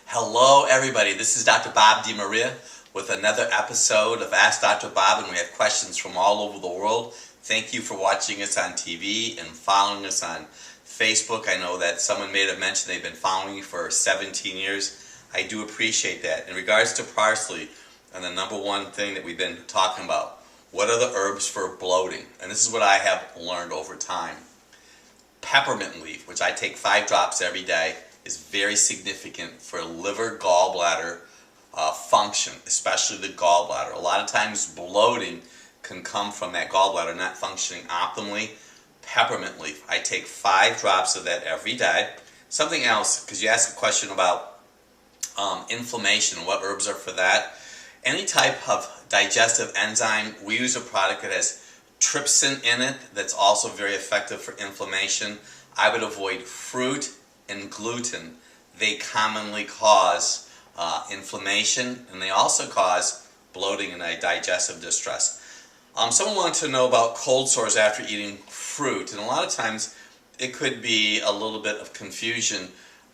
Hello everybody, this is Dr. Bob DiMaria with another episode of Ask Dr. Bob, and we have questions from all over the world. Thank you for watching us on TV and following us on Facebook. I know that someone made a mention they've been following me for 17 years. I do appreciate that. In regards to parsley, and the number one thing that we've been talking about, what are the herbs for bloating? And this is what I have learned over time. Peppermint leaf, which I take 5 drops every day, is very significant for liver gallbladder function, especially the gallbladder. A lot of times bloating can come from that gallbladder not functioning optimally. Peppermint leaf, I take 5 drops of that every day. Something else, because you asked a question about inflammation, what herbs are for that. Any type of digestive enzyme, we use a product that has trypsin in it that's also very effective for inflammation. I would avoid fruit and gluten. They commonly cause inflammation, and they also cause bloating and digestive distress. Someone wanted to know about cold sores after eating fruit, and a lot of times it could be a little bit of confusion.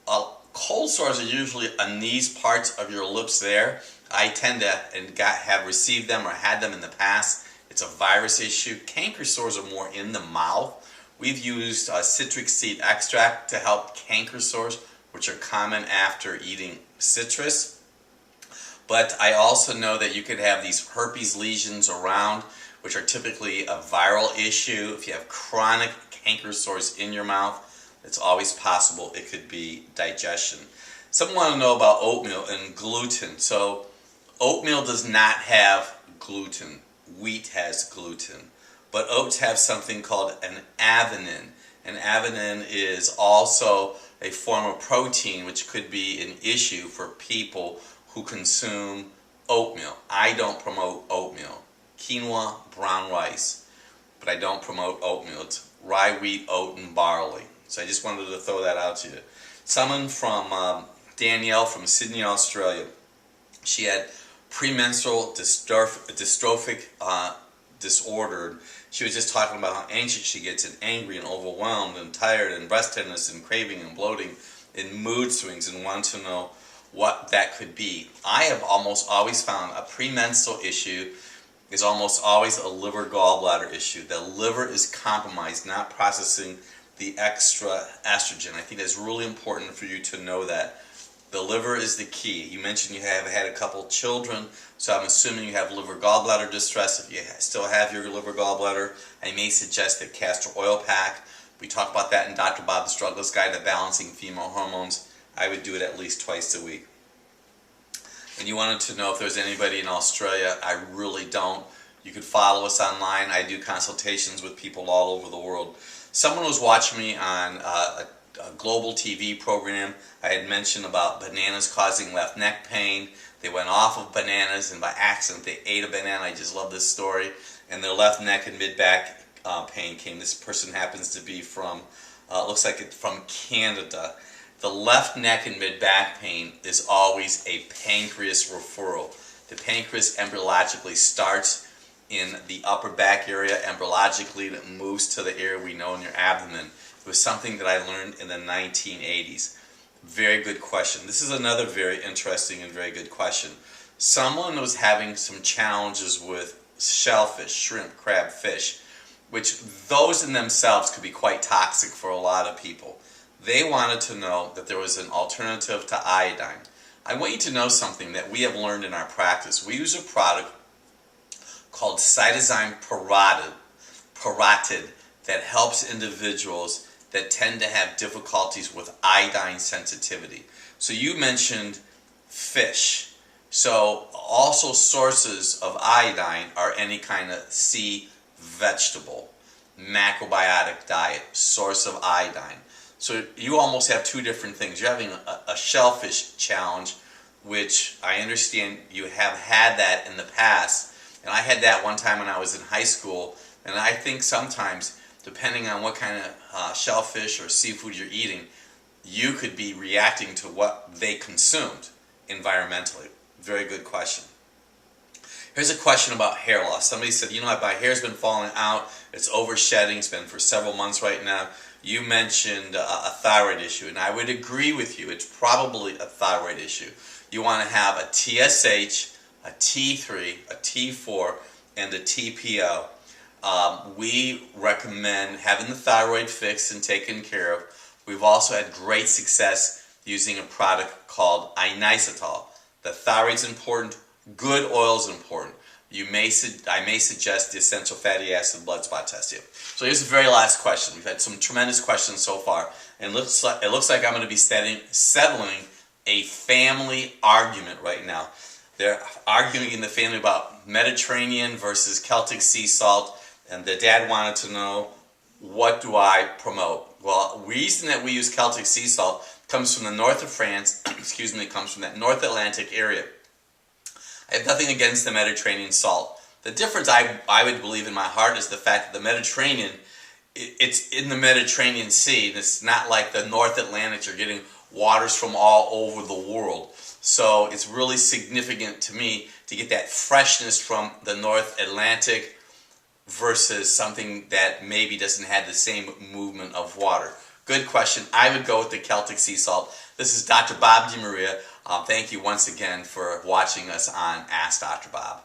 Cold sores are usually on these parts of your lips there. I tend to have received them or had them in the past. It's a virus issue. Canker sores are more in the mouth. We've used citric seed extract to help canker sores, which are common after eating citrus. But I also know that you could have these herpes lesions around, which are typically a viral issue. If you have chronic canker sores in your mouth, it's always possible it could be digestion. Someone want to know about oatmeal and gluten. So oatmeal does not have gluten. Wheat has gluten. But oats have something called an avenin. And avenin is also a form of protein which could be an issue for people who consume oatmeal. I don't promote oatmeal. Quinoa, brown rice. But I don't promote oatmeal. It's rye, wheat, oat, and barley. So I just wanted to throw that out to you. Someone from Danielle from Sydney, Australia. She had premenstrual dystrophic disorder. She was just talking about how anxious she gets and angry and overwhelmed and tired and breast tenderness and craving and bloating and mood swings, and wanted to know what that could be. I have almost always found a premenstrual issue is almost always a liver gallbladder issue. The liver is compromised, not processing the extra estrogen. I think that's really important for you to know that. The liver is the key. You mentioned you have had a couple children, so I'm assuming you have liver gallbladder distress. If you still have your liver gallbladder, I may suggest the castor oil pack. We talk about that in Dr. Bob's Drugless Guide to Balancing Female Hormones. I would do it at least twice a week. And you wanted to know if there's anybody in Australia. I really don't. You could follow us online. I do consultations with people all over the world. Someone was watching me on a global TV program. I had mentioned about bananas causing left neck pain. They went off of bananas and by accident they ate a banana. I just love this story. And their left neck and mid-back pain came. This person happens to be from, looks like it's from Canada. The left neck and mid-back pain is always a pancreas referral. The pancreas embryologically starts in the upper back area. Embryologically it moves to the area we know in your abdomen. It was something that I learned in the 1980s. Very good question. This is another very interesting and very good question. Someone was having some challenges with shellfish, shrimp, crab, fish, which those in themselves could be quite toxic for a lot of people. They wanted to know that there was an alternative to iodine. I want you to know something that we have learned in our practice. We use a product called cytosine parotid that helps individuals that tend to have difficulties with iodine sensitivity. So you mentioned fish. So also sources of iodine are any kind of sea vegetable, macrobiotic diet, source of iodine. So you almost have two different things. You're having a shellfish challenge, which I understand you have had that in the past. And I had that one time when I was in high school. And I think sometimes, depending on what kind of shellfish or seafood you're eating, you could be reacting to what they consumed environmentally. Very good question. Here's a question about hair loss. Somebody said, you know, my hair's been falling out, it's over shedding, it's been for several months right now. you mentioned a thyroid issue, and I would agree with you. It's probably a thyroid issue. You want to have a TSH, a T3, a T4, and a TPO. We recommend having the thyroid fixed and taken care of. We've also had great success using a product called inositol. The thyroid's important. Good oil is important. I may suggest the essential fatty acid blood spot test here. So here's the very last question. We've had some tremendous questions so far, and it looks like I'm going to be settling a family argument right now. They're arguing in the family about Mediterranean versus Celtic sea salt, and the dad wanted to know, what do I promote? Well, the reason that we use Celtic sea salt comes from the north of France, excuse me, comes from that North Atlantic area. I have nothing against the Mediterranean salt. The difference I would believe in my heart is the fact that the Mediterranean, it's in the Mediterranean Sea. It's not like the North Atlantic. You're getting waters from all over the world. So it's really significant to me to get that freshness from the North Atlantic versus something that maybe doesn't have the same movement of water. Good question. I would go with the Celtic sea salt. This is Dr. Bob DeMaria. Thank you once again for watching us on Ask Dr. Bob.